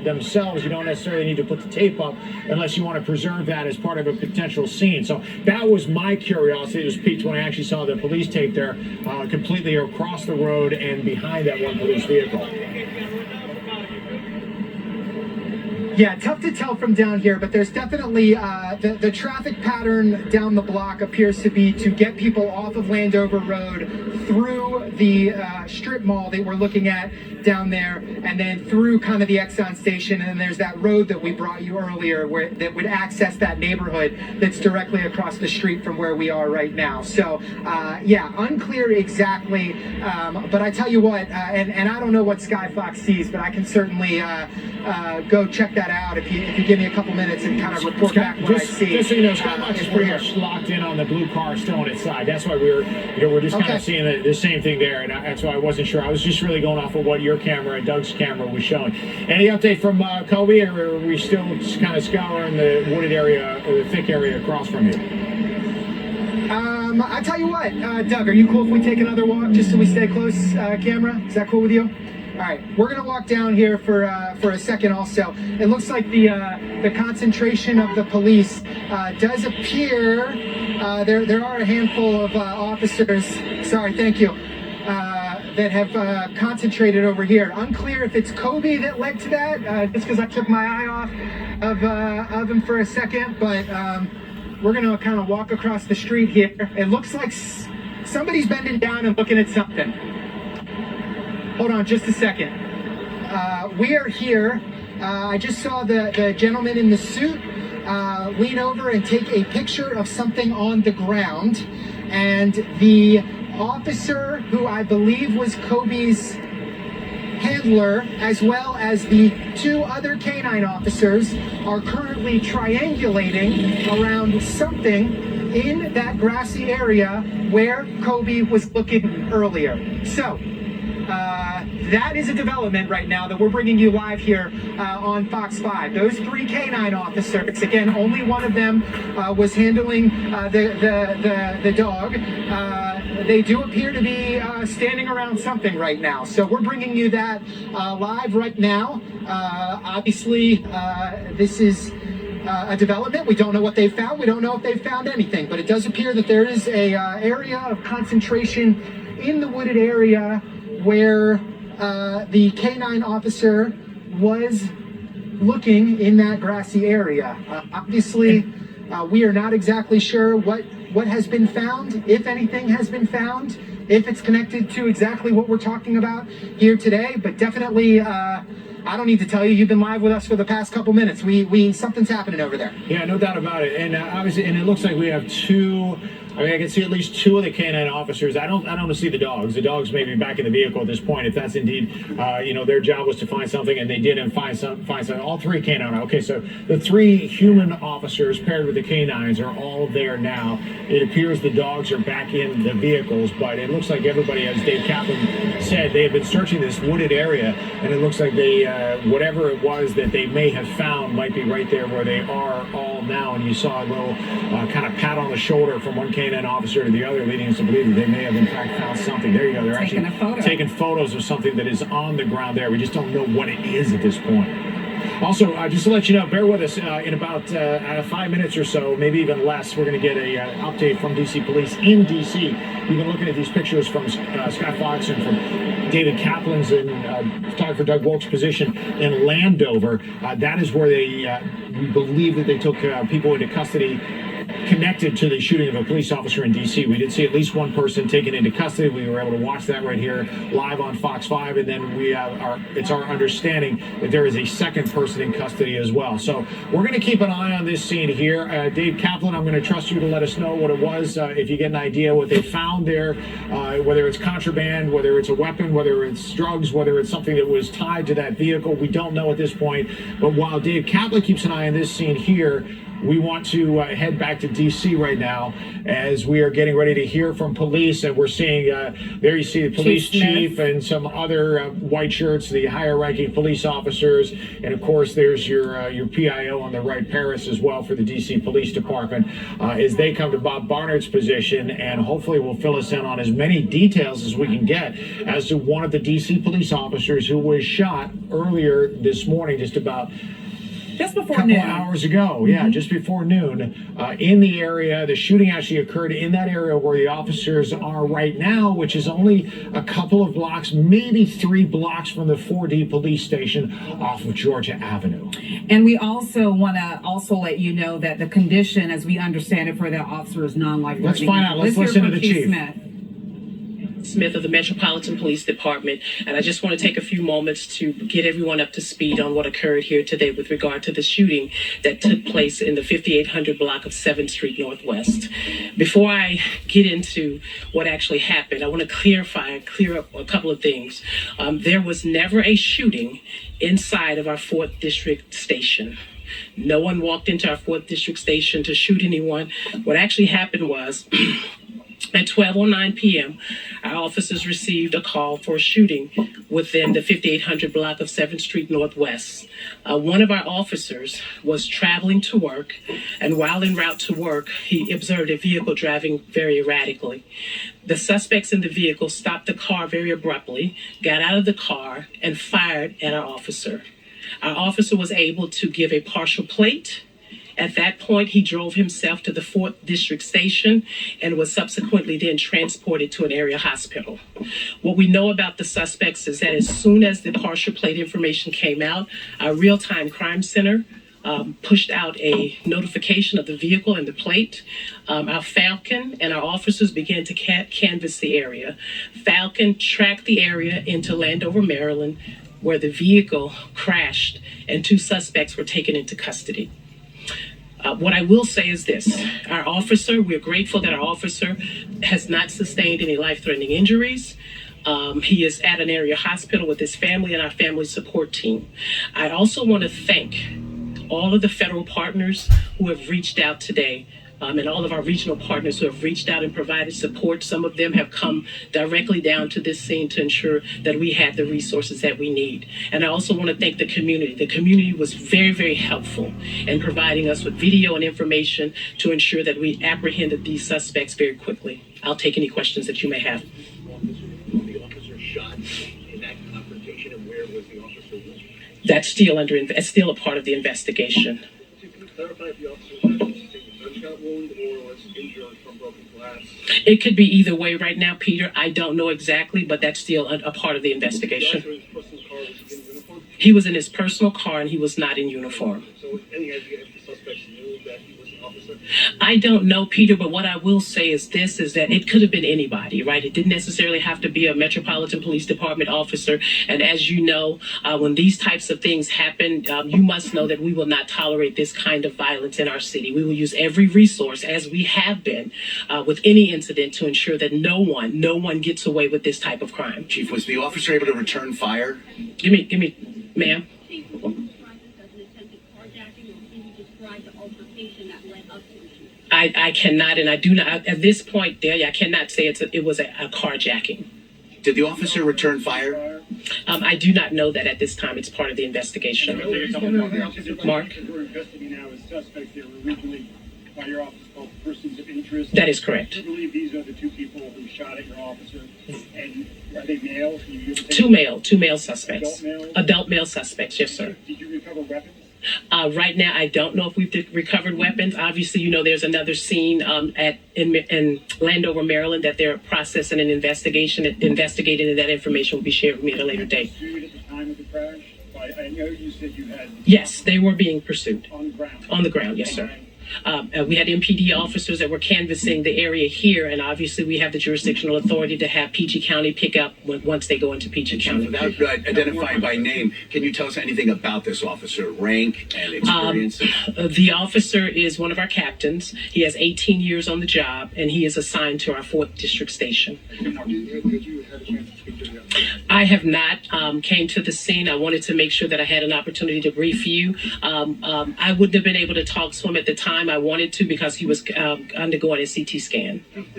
themselves. You don't necessarily need to put the tape up unless you want to preserve that as part of a potential scene. So that was my curiosity. It was piqued when I actually saw the police tape there completely across the road and behind that one police vehicle. Yeah, tough to tell from down here, but there's definitely the traffic pattern down the block appears to be to get people off of Landover Road through the strip mall that we're looking at down there, and then through kind of the Exxon station, and then there's that road that we brought you earlier that would access that neighborhood that's directly across the street from where we are right now. So yeah, unclear exactly, but I tell you what, and I don't know what Sky Fox sees, but I can certainly go check that out if you give me a couple minutes and kind of report back what I see. Just so you know, Sky Fox is pretty much locked in on the blue car still on its side. That's why we're just kind of seeing the same thing there, and that's why I wasn't sure. I was just really going off of what your camera and Doug's camera was showing. Any update from Kobe, or are we still kind of scouring the wooded area, or the thick area across from you? I tell you what, Doug, are you cool if we take another walk just so we stay close, camera? Is that cool with you? All right, we're gonna walk down here for a second. Also, it looks like the concentration of the police does appear. There are a handful of officers. Sorry, thank you. That have concentrated over here. Unclear if it's Kobe that led to that, just because I took my eye off of him for a second. But we're gonna kind of walk across the street here. It looks like somebody's bending down and looking at something. Hold on just a second. We are here. I just saw the gentleman in the suit lean over and take a picture of something on the ground. And the officer, who I believe was Kobe's handler, as well as the two other canine officers, are currently triangulating around something in that grassy area where Kobe was looking earlier. So, that is a development right now that we're bringing you live here on Fox 5. Those three canine officers, again, only one of them was handling the dog. They do appear to be standing around something right now. So we're bringing you that live right now. Obviously, this is a development. We don't know what they've found. We don't know if they've found anything, but it does appear that there is a area of concentration in the wooded area where the canine officer was looking in that grassy area. Obviously, we are not exactly sure what has been found, if anything has been found, if it's connected to exactly what we're talking about here today, but definitely, I don't need to tell you, you've been live with us for the past couple minutes. Something's happening over there. Yeah, no doubt about it. And obviously, and it looks like we have two. I mean, I can see at least two of the canine officers. I don't see the dogs. The dogs may be back in the vehicle at this point, if that's indeed, their job was to find something, and they did and find something. All three canine. Okay, so the three human officers paired with the canines are all there now. It appears the dogs are back in the vehicles, but it looks like everybody, as Dave Kaplan said, they have been searching this wooded area, and it looks like they, whatever it was that they may have found, might be right there where they are all now. And you saw a little kind of pat on the shoulder from one canine officer to the other, leading us to believe that they may have in fact found something. There you go. They're actually taking photos of something that is on the ground there. We just don't know what it is at this point. Also, just to let you know, bear with us, in about 5 minutes or so, maybe even less, we're going to get a update from DC Police in DC. We've been looking at these pictures from Scott Fox and from David Kaplan's and photographer Doug Wolk's position in Landover. That is where we believe that they took people into custody connected to the shooting of a police officer in D.C. We did see at least one person taken into custody. We were able to watch that right here live on Fox 5, and then it's our understanding that there is a second person in custody as well. So we're going to keep an eye on this scene here. Dave Kaplan, I'm going to trust you to let us know what it was, if you get an idea what they found there, whether it's contraband, whether it's a weapon, whether it's drugs, whether it's something that was tied to that vehicle. We don't know at this point, but while Dave Kaplan keeps an eye on this scene here, we want to head back to D.C. right now as we are getting ready to hear from police. And we're seeing, there you see the police chief and some other white shirts, the higher ranking police officers. And of course, there's your PIO on the right, Paris, as well, for the D.C. Police Department, as they come to Bob Barnard's position, and hopefully will fill us in on as many details as we can get as to one of the D.C. police officers who was shot earlier this morning, just before noon. Hours ago, just before noon, in the area. The shooting actually occurred in that area where the officers are right now, which is only a couple of blocks, maybe 3 blocks from the 4D police station off of Georgia Avenue. And we also want to let you know that the condition, as we understand it, for the officer is non-life-threatening. Let's find out. Let's listen to the chief. Smith of the Metropolitan Police Department, and I just want to take a few moments to get everyone up to speed on what occurred here today with regard to the shooting that took place in the 5800 block of 7th Street Northwest. Before I get into what actually happened, I want to clear up a couple of things. There was never a shooting inside of our 4th District station. No one walked into our 4th District station to shoot anyone. What actually happened was at 12:09 p.m., our officers received a call for a shooting within the 5800 block of 7th Street Northwest. One of our officers was traveling to work, and while en route to work, he observed a vehicle driving very erratically. The suspects in the vehicle stopped the car very abruptly, got out of the car, and fired at our officer. Our officer was able to give a partial plate. At that point, he drove himself to the 4th District station and was subsequently then transported to an area hospital. What we know about the suspects is that as soon as the partial plate information came out, our real-time crime center pushed out a notification of the vehicle and the plate. Our Falcon and our officers began to canvass the area. Falcon tracked the area into Landover, Maryland, where the vehicle crashed and 2 suspects were taken into custody. What I will say is this. We're grateful that our officer has not sustained any life-threatening injuries. He is at an area hospital with his family and our family support team. I also want to thank all of the federal partners who have reached out today, and all of our regional partners who have reached out and provided support. Some of them have come directly down to this scene to ensure that we had the resources that we need. And I also want to thank the community. The community was very, very helpful in providing us with video and information to ensure that we apprehended these suspects very quickly. I'll take any questions that you may have. The officer shot in that confrontation, and where was the officer wounded? That's still a part of the investigation. So can you clarify if the officer was a gunshot wound or was injured from broken glass? It could be either way right now, Peter. I don't know exactly, but that's still a part of the investigation. The officer in his personal car, was he in uniform? He was in his personal car and he was not in uniform. So any idea if the suspects knew that he was an officer? I don't know, Peter, but what I will say is this, is that it could have been anybody, right? It didn't necessarily have to be a Metropolitan Police Department officer. And as you know, when these types of things happen, you must know that we will not tolerate this kind of violence in our city. We will use every resource, as we have been, with any incident to ensure that no one gets away with this type of crime. Chief, was the officer able to return fire? Give me, ma'am. I cannot, and I do not, at this point, Delia, I cannot say it was a carjacking. Did the officer return fire? I do not know that at this time. It's part of the investigation. Mark? We're investigating now as suspects that were originally by your office called persons of interest. That is correct. Do you believe these are the 2 people who shot at your officer? And are they male? Two male suspects. Adult male suspects, yes, sir. Did you recover weapons? Right now, I don't know if we've recovered weapons. Obviously, you know, there's another scene in Landover, Maryland, that they're processing an investigating, and that information will be shared with me at a later date. Pursued at the time of the crash? I know you said you had... Yes, they were being pursued. On the ground? On the ground, yes, sir. We had MPD officers that were canvassing the area here, and obviously we have the jurisdictional authority to have PG County pick up once they go into PG County. Without identifying by name, can you tell us anything about this officer, rank and experience? The officer is one of our captains. He has 18 years on the job, and he is assigned to our 4th District station. Did you have a chance to speak to the officer? I have not came to the scene. I wanted to make sure that I had an opportunity to brief you. I wouldn't have been able to talk to him at the time. time I wanted to because he was undergoing a CT scan. Did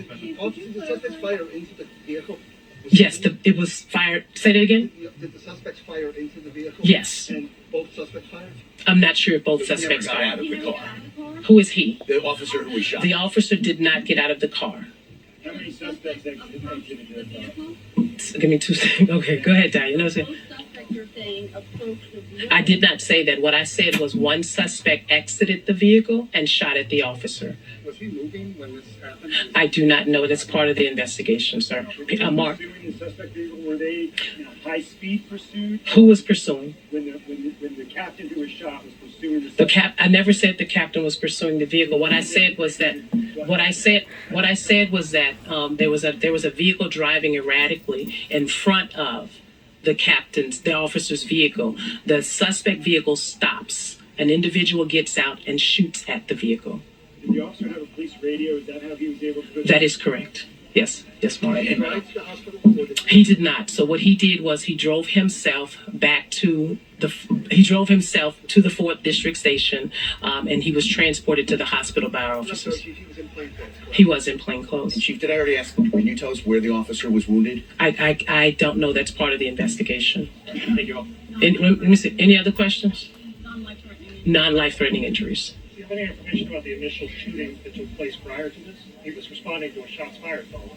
the suspects fire into the vehicle? Yes, it was fired. Say that again? Did the suspects fire into the vehicle? Yes. And both suspects fired? I'm not sure if both He never suspects got out fired. of the car. Who is he? The officer who was shot. The officer did not get out of the car. How many suspects exited your car? Give me 2 seconds. Okay, go ahead, Diane. You know what I'm saying? I did not say that. What I said was one suspect exited the vehicle and shot at the officer. Was he moving when this happened? I do not know. That's part of the investigation, sir. Mark, Pursuing the suspect vehicle, were they high-speed pursuit? who was pursuing? When the captain who was shot was pursuing the The suspect? I never said the captain was pursuing the vehicle. What I said was that there was a vehicle driving erratically in front of the officer's vehicle. The suspect vehicle stops. An individual gets out and shoots at the vehicle. Did the officer have a police radio? Is that how he was able to? That is correct. Yes, Mark. Did he drive to the hospital? Or did He did not. So what he did was he drove himself to the 4th District Station, and he was transported to the hospital by our No, so officers. he was in plain clothes, correct? He was in plain clothes. And Chief, did I already ask, can you tell us where the officer was wounded? I don't know. That's part of the investigation. Thank you all. Let me see. Any other questions? Non-life-threatening injuries. Do you have any information about the initial shooting that took place prior to this? He was responding to a shots fired call.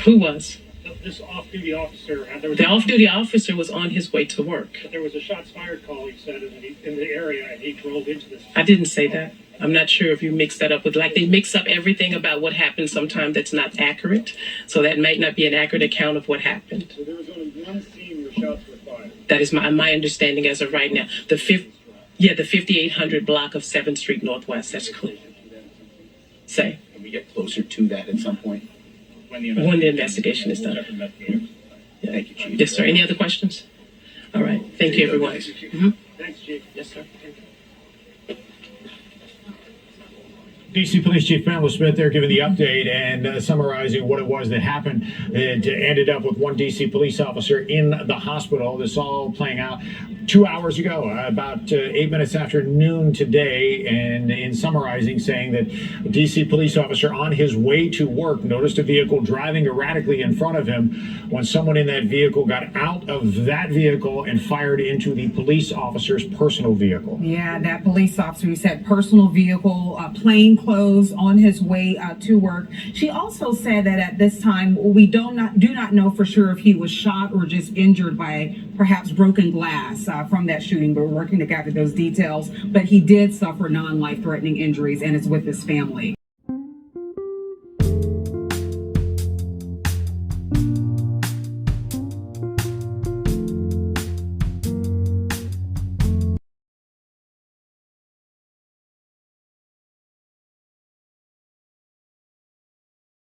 Who was? This off-duty officer, The off-duty officer was on his way to work. but there was a shots fired call, he said, in the area, and he drove into this. I didn't say that. I'm not sure if you mixed that up with, like, they mix up everything about what happened sometimes that's not accurate. So that might not be an accurate account of what happened. So there was only one scene where shots were fired. That is my understanding as of right now. The 5800 block of 7th Street Northwest. That's clear. Say, Can we get closer to that at some point? when the investigation is done. Thank you, Chief. Yes, sir. Any other questions? All right. Thank you, everyone. Mhm. Thanks, Chief. Yes, sir. DC Police Chief Ben Smith there giving the update and summarizing what it was that happened. It ended up with one DC police officer in the hospital. This all playing out 2 hours ago, about 8 minutes after noon today. And in summarizing, saying that a DC police officer on his way to work noticed a vehicle driving erratically in front of him when someone in that vehicle got out of that vehicle and fired into the police officer's personal vehicle. Yeah, that police officer who said personal vehicle, plain clothes on his way to work. She also said that at this time we do not know for sure if he was shot or just injured by perhaps broken glass from that shooting. But we're working to gather those details. But he did suffer non-life-threatening injuries and is with his family.